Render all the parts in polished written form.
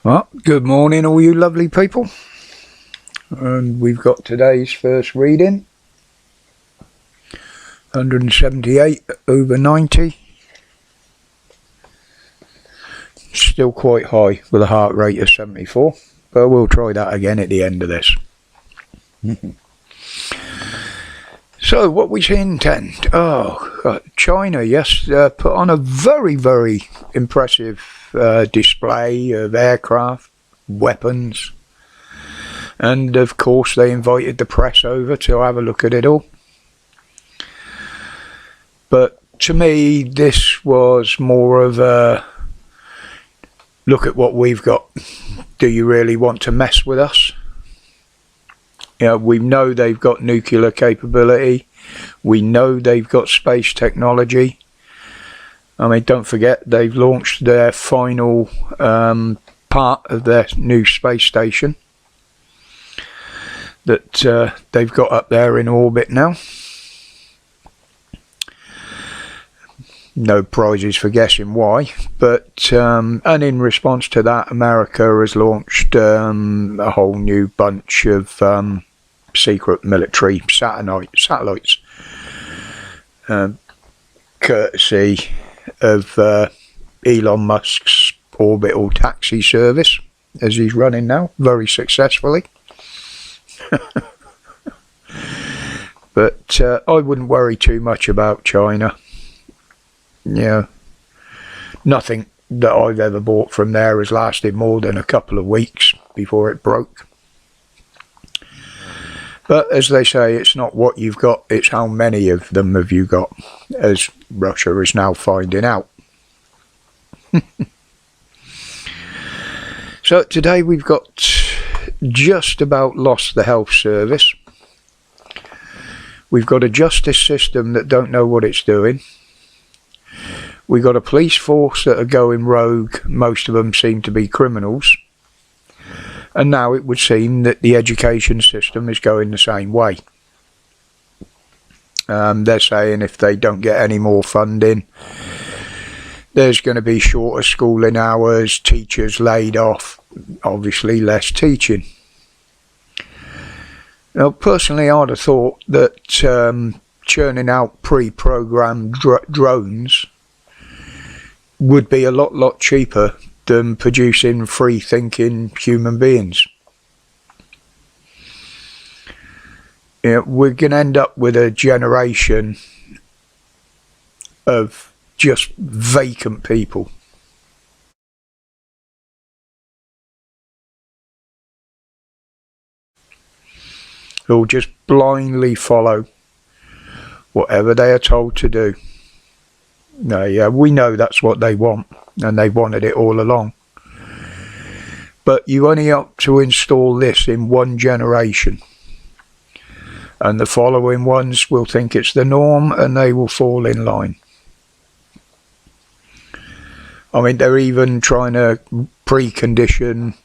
Well, good morning all you lovely people, and we've got today's first reading, 178 over 90, still quite high with a heart rate of 74, but we'll try that again at the end of this. So what we intend, China, yes, put on a very, very impressive display of aircraft, weapons, and of course they invited the press over to have a look at it all. But to me this was more of a look at what we've got. Do you really want to mess with us? You know, we know they've got nuclear capability. We know they've got space technology. I mean, don't forget, they've launched their final part of their new space station that they've got up there in orbit now. No prizes for guessing why, but and in response to that, America has launched a whole new bunch of secret military satellites, courtesy of Elon Musk's orbital taxi service, as he's running now very successfully. But I wouldn't worry too much about China. Yeah, nothing that I've ever bought from there has lasted more than a couple of weeks before it broke. But as they say, it's not what you've got, it's how many of them have you got, as Russia is now finding out. So today we've got just about lost the health service. We've got a justice system that don't know what it's doing. We've got a police force that are going rogue. Most of them seem to be criminals. And now it would seem that the education system is going the same way. They're saying if they don't get any more funding, there's going to be shorter schooling hours, teachers laid off, obviously less teaching. Now, personally, I'd have thought that churning out pre-programmed drones would be a lot cheaper than producing free-thinking human beings. You know, we're going to end up with a generation of just vacant people. Who'll just blindly follow whatever they are told to do. No, yeah, we know that's what they want, and they wanted it all along. But you only have to install this in one generation, and the following ones will think it's the norm, and they will fall in line. I mean, they're even trying to precondition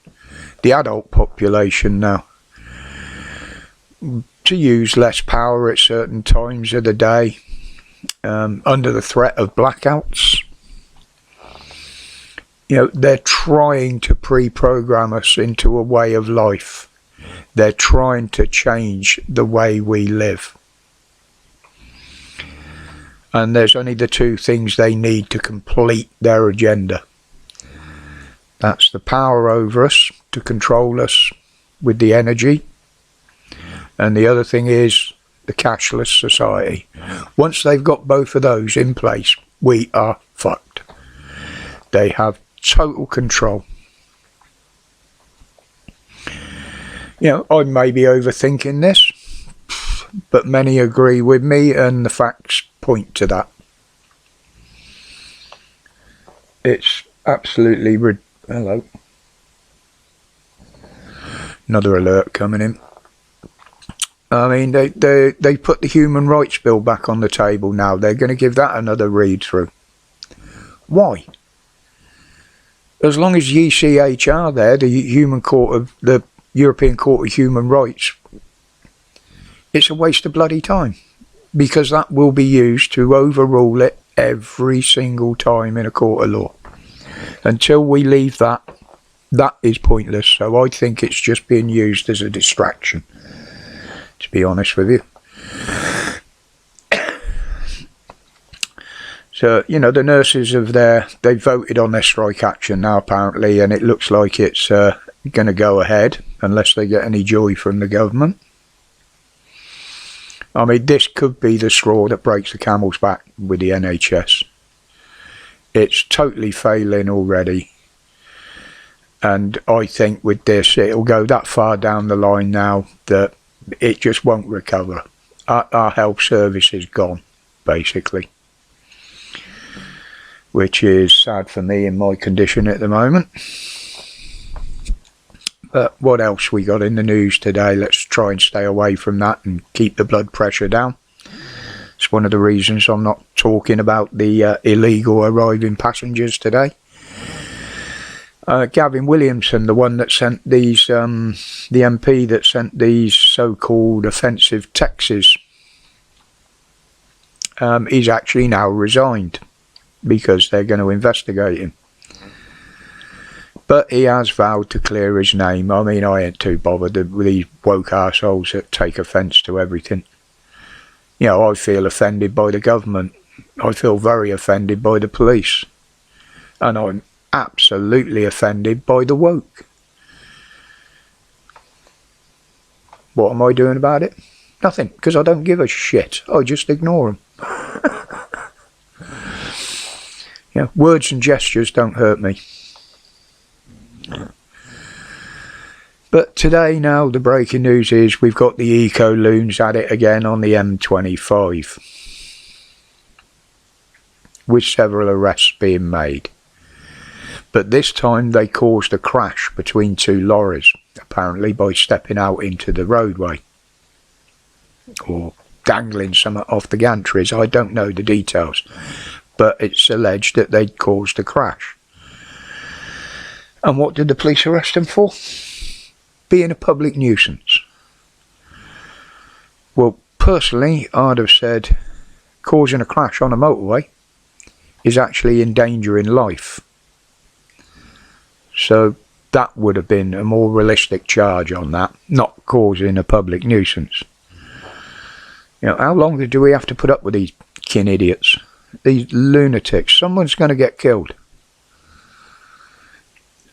the adult population now to use less power at certain times of the day, under the threat of blackouts. You know, they're trying to pre-program us into a way of life. They're trying to change the way we live. And there's only the two things they need to complete their agenda. That's the power over us to control us with the energy. And the other thing is the cashless society. Once they've got both of those in place, we are fucked. They have total control. You know, I may be overthinking this, but many agree with me, and the facts point to that. It's absolutely hello. Another alert coming in. I mean, they put the human rights bill back on the table now. They're going to give that another read through. Why? As long as ECHR there, the European Court of Human Rights, it's a waste of bloody time, because that will be used to overrule it every single time in a court of law. Until we leave that, That is pointless. So I think it's just being used as a distraction, to be honest with you. So, you know, the nurses they voted on their strike action now apparently, and it looks like it's going to go ahead unless they get any joy from the government. I mean, this could be the straw that breaks the camel's back with the NHS. It's totally failing already. And I think with this, it'll go that far down the line now that it just won't recover. Our health service is gone, basically. Which is sad for me in my condition at the moment. But what else we got in the news today? Let's try and stay away from that and keep the blood pressure down. It's one of the reasons I'm not talking about the illegal arriving passengers today. Gavin Williamson, the one that sent these, the MP that sent these so-called offensive texts, he's actually now resigned because they're going to investigate him. But he has vowed to clear his name. I mean, I ain't too bothered with these woke arseholes that take offence to everything. You know, I feel offended by the government. I feel very offended by the police. And I'm absolutely offended by the woke. What am I doing about it? Nothing, because I don't give a shit. I just ignore them. Yeah, words and gestures don't hurt me. But today now the breaking news is we've got the eco loons at it again on the M25, with several arrests being made. But this time they caused a crash between two lorries, apparently by stepping out into the roadway or dangling something off the gantries. I don't know the details, but it's alleged that they'd caused a crash. And what did the police arrest him for? Being a public nuisance. Well, personally, I'd have said causing a crash on a motorway is actually endangering life. So that would have been a more realistic charge on that, not causing a public nuisance. You know, how long do we have to put up with these kin idiots? These lunatics. Someone's going to get killed.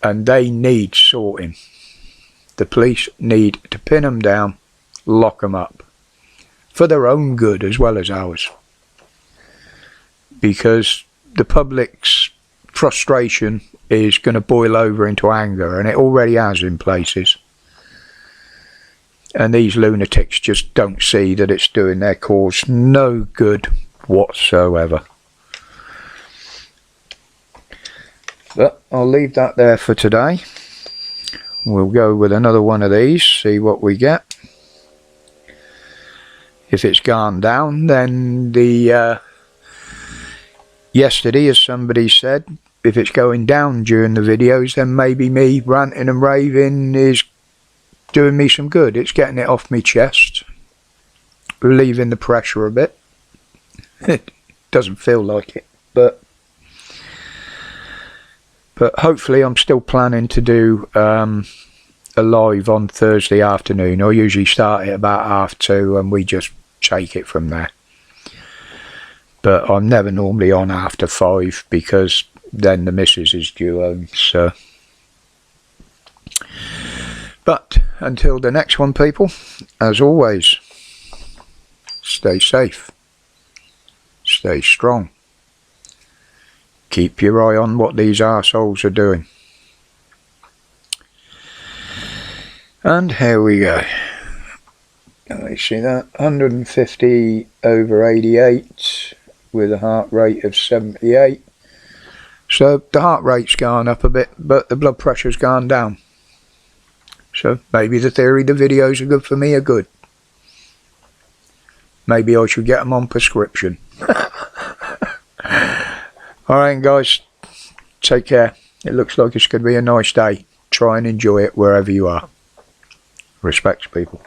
And they need sorting. The police need to pin them down, lock them up. For their own good as well as ours. Because the public's frustration is going to boil over into anger, and it already has in places. And these lunatics just don't see that it's doing their cause no good whatsoever. But I'll leave that there for today. We'll go with another one of these, see what we get. If it's gone down, then the yesterday, as somebody said, if it's going down during the videos, then maybe me ranting and raving is doing me some good. It's getting it off my chest, relieving the pressure a bit. It doesn't feel like it, but hopefully I'm still planning to do a live on Thursday afternoon. I usually start at about 2:30 and we just take it from there. But I'm never normally on after 5 because then the missus is due home. So, but until the next one, people, as always, stay safe, stay strong, keep your eye on what these arseholes are doing. And here we go. You see that? 150/88 with a heart rate of 78. So the heart rate's gone up a bit, but the blood pressure's gone down. So maybe the theory the videos are good for me are good. Maybe I should get them on prescription. Alright guys, take care. It looks like it's going to be a nice day. Try and enjoy it wherever you are. Respect, people.